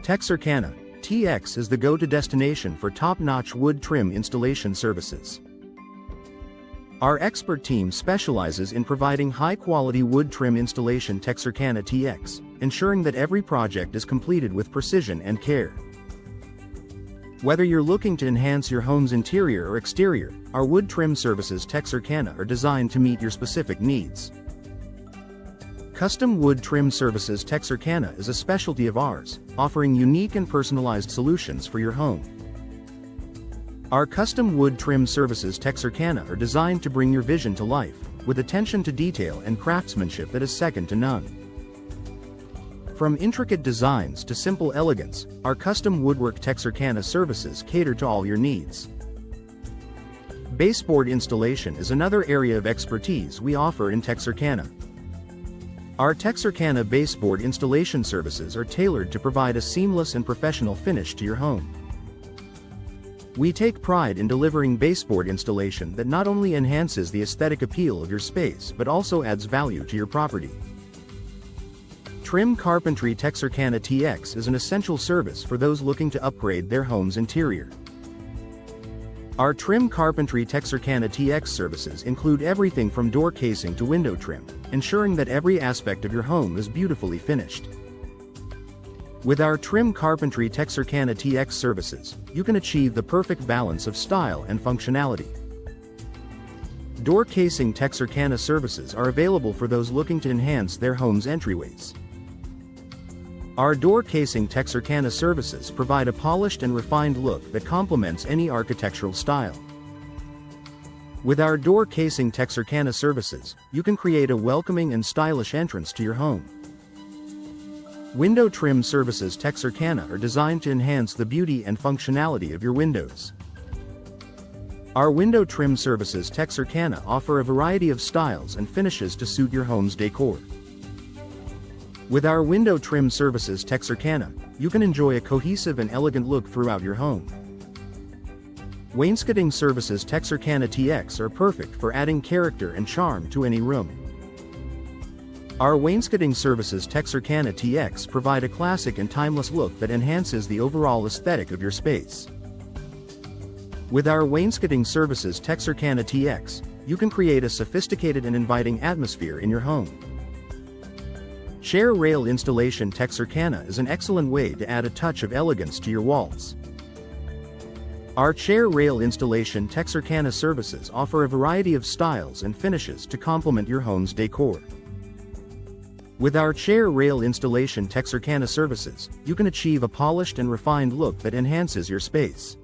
Texarkana, TX is the go-to destination for top-notch wood trim installation services. Our expert team specializes in providing high-quality wood trim installation. Texarkana TX, ensuring that every project is completed with precision and care. Whether you're looking to enhance your home's interior or exterior, our wood trim services Texarkana are designed to meet your specific needs. Custom wood trim services Texarkana is a specialty of ours, offering unique and personalized solutions for your home. Our custom wood trim services Texarkana are designed to bring your vision to life, with attention to detail and craftsmanship that is second to none. From intricate designs to simple elegance, our custom woodwork Texarkana services cater to all your needs. Baseboard installation is another area of expertise we offer in Texarkana. Our Texarkana baseboard installation services are tailored to provide a seamless and professional finish to your home. We take pride in delivering baseboard installation that not only enhances the aesthetic appeal of your space but also adds value to your property. Trim carpentry Texarkana TX is an essential service for those looking to upgrade their home's interior. Our trim carpentry Texarkana TX services include everything from door casing to window trim, ensuring that every aspect of your home is beautifully finished. With our trim carpentry Texarkana TX services, you can achieve the perfect balance of style and functionality. Door casing Texarkana services are available for those looking to enhance their home's entryways. Our door casing Texarkana services provide a polished and refined look that complements any architectural style. With our door casing Texarkana services, you can create a welcoming and stylish entrance to your home. Window trim services Texarkana are designed to enhance the beauty and functionality of your windows. Our window trim services Texarkana offer a variety of styles and finishes to suit your home's decor. With our window trim services Texarkana, you can enjoy a cohesive and elegant look throughout your home. Wainscoting services Texarkana TX are perfect for adding character and charm to any room. Our wainscoting services Texarkana TX provide a classic and timeless look that enhances the overall aesthetic of your space. With our wainscoting services Texarkana TX, you can create a sophisticated and inviting atmosphere in your home. Chair rail installation Texarkana is an excellent way to add a touch of elegance to your walls. Our chair rail installation Texarkana services offer a variety of styles and finishes to complement your home's decor. With our chair rail installation Texarkana services, you can achieve a polished and refined look that enhances your space.